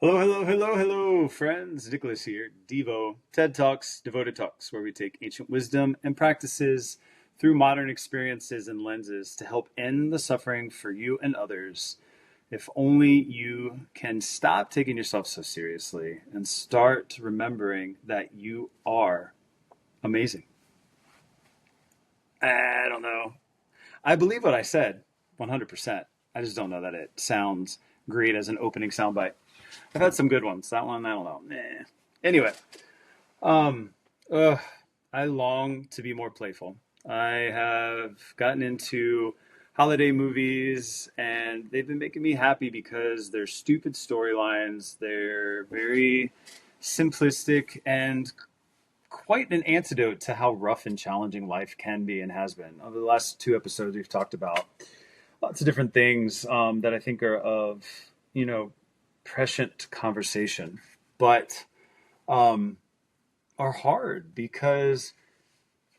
Hello, hello, hello, hello, friends. Nicholas here. Devo, TED Talks, Devoted Talks, where we take ancient wisdom and practices through modern experiences and lenses to help end the suffering for you and others. If only you can stop taking yourself so seriously and start remembering that you are amazing. I don't know. I believe what I said 100%. I just don't know that it sounds great as an opening soundbite. I've had some good ones. That one, I don't know. Anyway, um, uh, I long to be more playful. I have gotten into holiday movies, and they've been making me happy because they're stupid storylines. They're very simplistic and quite an antidote to how rough and challenging life can be and has been. Over the last two episodes, we've talked about lots of different things that I think are of, prescient conversation, but um, are hard because,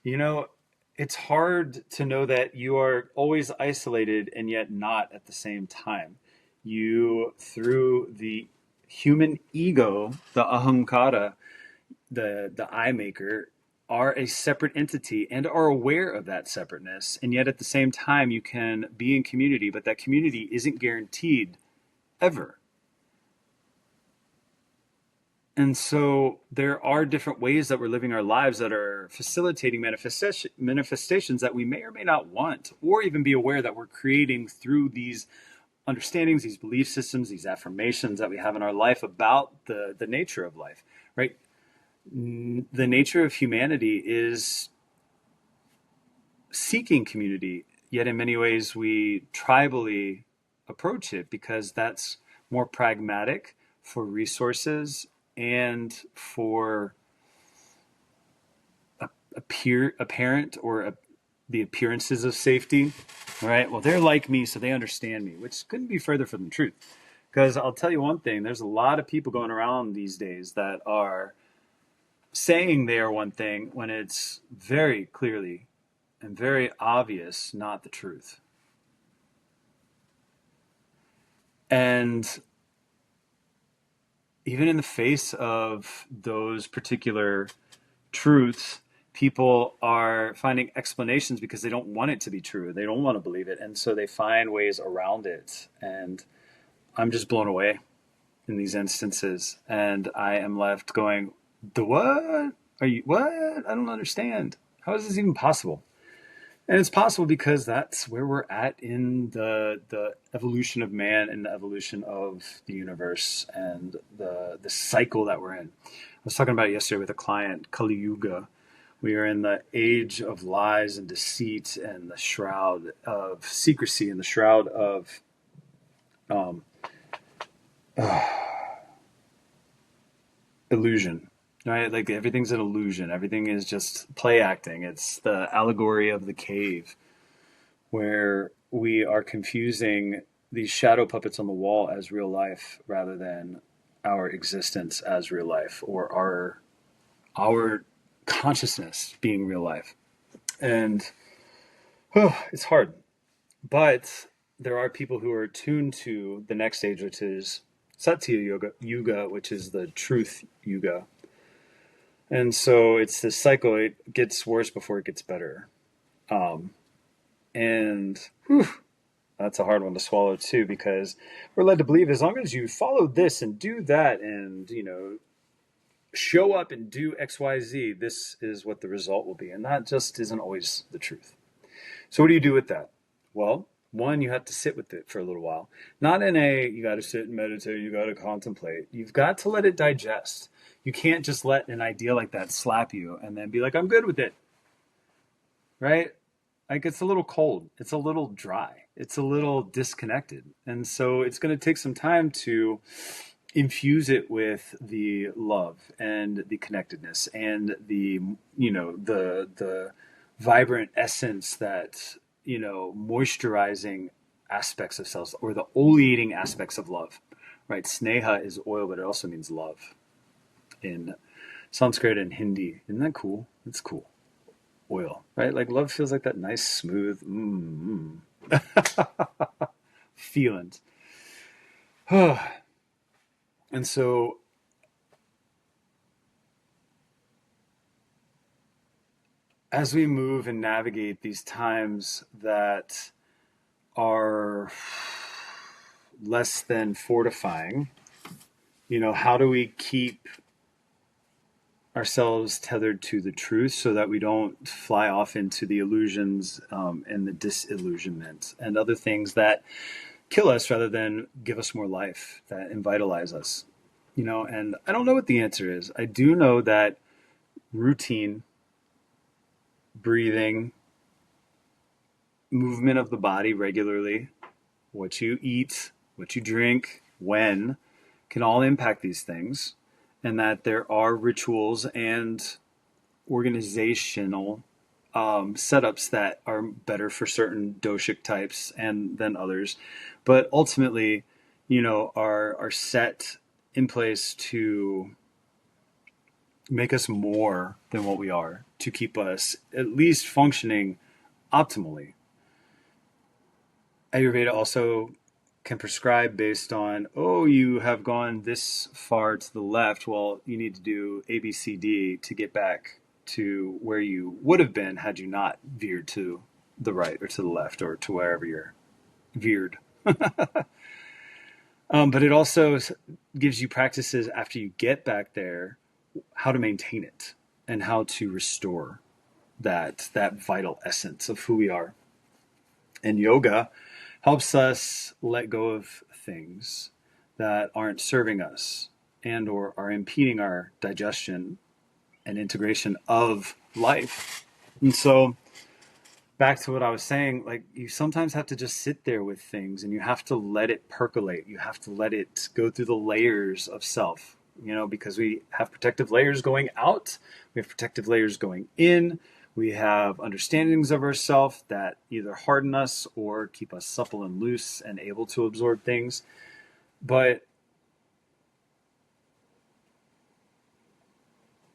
you know, it's hard to know that you are always isolated and yet not at the same time. You, through the human ego, the ahamkara, the I maker, are a separate entity and are aware of that separateness. And yet at the same time, you can be in community, but that community isn't guaranteed ever. And so there are different ways that we're living our lives that are facilitating manifestations that we may or may not want, or even be aware that we're creating through these understandings, these belief systems, these affirmations that we have in our life about the nature of life, right? The nature of humanity is seeking community, yet in many ways we tribally approach it because that's more pragmatic for resources and for apparent or the appearances of safety. All right, well, they're like me, so they understand me, which couldn't be further from the truth. Because I'll tell you one thing, there's a lot of people going around these days that are saying they are one thing when it's very clearly and very obvious not the truth. And even in the face of those particular truths, people are finding explanations because they don't want it to be true. They don't want to believe it. And so they find ways around it. And I'm just blown away in these instances. And I am left going, the what? What? I don't understand. How is this even possible? And it's possible because that's where we're at in the evolution of man and the evolution of the universe and the cycle that we're in. I was talking about it yesterday with a client, Kali Yuga. We are in the age of lies and deceit and the shroud of secrecy and the shroud of illusion. Right? Like everything's an illusion. Everything is just play acting. It's the allegory of the cave where we are confusing these shadow puppets on the wall as real life rather than our existence as real life or our consciousness being real life. And it's hard. But there are people who are tuned to the next stage, which is Satya Yuga, which is the truth Yuga. And so it's this cycle. It gets worse before it gets better. And that's a hard one to swallow too, because we're led to believe as long as you follow this and do that and, show up and do X, Y, Z, this is what the result will be. And that just isn't always the truth. So what do you do with that? Well, one, you have to sit with it for a little while. Not in you got to sit and meditate, you got to contemplate. You've got to let it digest. You can't just let an idea like that slap you and then be like, I'm good with it. Right? Like it's a little cold. It's a little dry. It's a little disconnected. And so it's going to take some time to infuse it with the love and the connectedness and the vibrant essence that, moisturizing aspects of self or the oleating aspects of love. Right? Sneha is oil, but it also means love in Sanskrit and Hindi. Isn't that cool? It's cool. Oil, right? Like love feels like that nice, smooth feelings. And so as we move and navigate these times that are less than fortifying, how do we keep ourselves tethered to the truth so that we don't fly off into the illusions and the disillusionment and other things that kill us rather than give us more life, that invitalize us? And I don't know what the answer is. I do know that routine, breathing, movement of the body regularly, what you eat, what you drink, when, can all impact these things, and that there are rituals and organizational setups that are better for certain doshic types and than others, but ultimately, are set in place to make us more than what we are, to keep us at least functioning optimally. Ayurveda also can prescribe based on, you have gone this far to the left. Well, you need to do A, B, C, D to get back to where you would have been had you not veered to the right or to the left or to wherever you're veered. But it also gives you practices after you get back there, how to maintain it and how to restore that vital essence of who we are. And yoga helps us let go of things that aren't serving us and or are impeding our digestion and integration of life. And so back to what I was saying, like, you sometimes have to just sit there with things and you have to let it percolate. You have to let it go through the layers of self, because we have protective layers going out, we have protective layers going in. We have understandings of ourselves that either harden us or keep us supple and loose and able to absorb things. But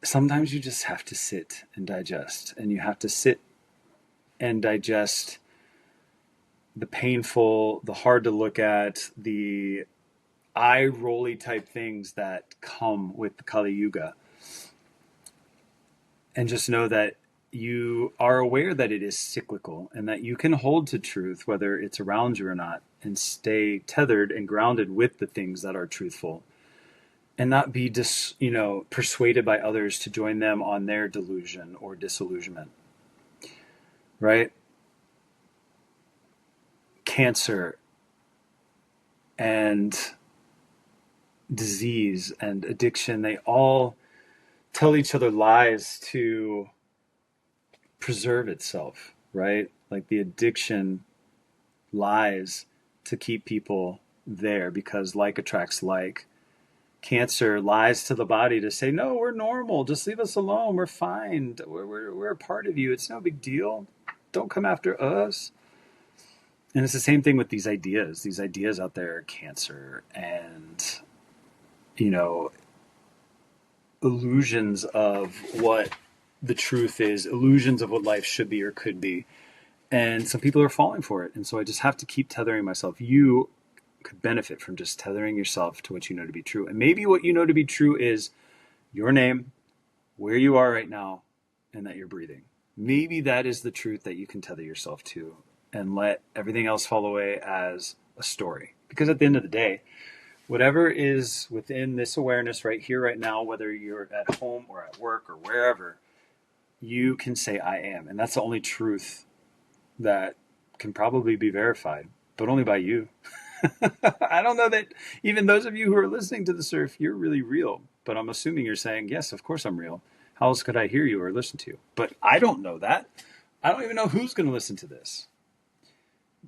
sometimes you just have to sit and digest, and you have to sit and digest the painful, the hard to look at, the eye-rolly type things that come with the Kali Yuga. And just know that you are aware that it is cyclical and that you can hold to truth, whether it's around you or not, and stay tethered and grounded with the things that are truthful and not be persuaded by others to join them on their delusion or disillusionment, right? Cancer and disease and addiction, they all tell each other lies to preserve itself, right? Like the addiction lies to keep people there because like attracts like. Cancer lies to the body to say, no, we're normal, just leave us alone, we're fine, we're a part of you, it's no big deal, don't come after us. And it's the same thing with these ideas out there, cancer and illusions of what the truth is, illusions of what life should be or could be. And some people are falling for it. And so I just have to keep tethering myself. You could benefit from just tethering yourself to what you know to be true. And maybe what you know to be true is your name, where you are right now, and that you're breathing. Maybe that is the truth that you can tether yourself to and let everything else fall away as a story. Because at the end of the day, whatever is within this awareness right here, right now, whether you're at home or at work or wherever, you can say I am. And that's the only truth that can probably be verified, but only by you. I don't know that even those of you who are listening to the surf, you're really real. But I'm assuming you're saying, yes, of course I'm real. How else could I hear you or listen to you? But I don't know that. I don't even know who's going to listen to this.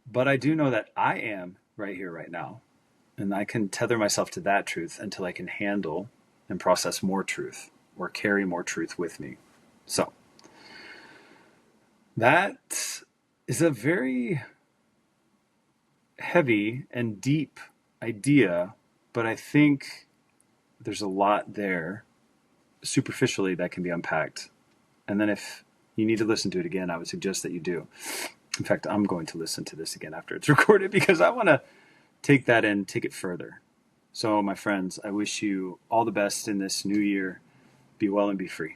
But I do know that I am right here, right now. And I can tether myself to that truth until I can handle and process more truth or carry more truth with me. So that is a very heavy and deep idea, but I think there's a lot there superficially that can be unpacked. And then if you need to listen to it again, I would suggest that you do. In fact, I'm going to listen to this again after it's recorded because I want to take that and take it further. So, my friends, I wish you all the best in this new year. Be well and be free.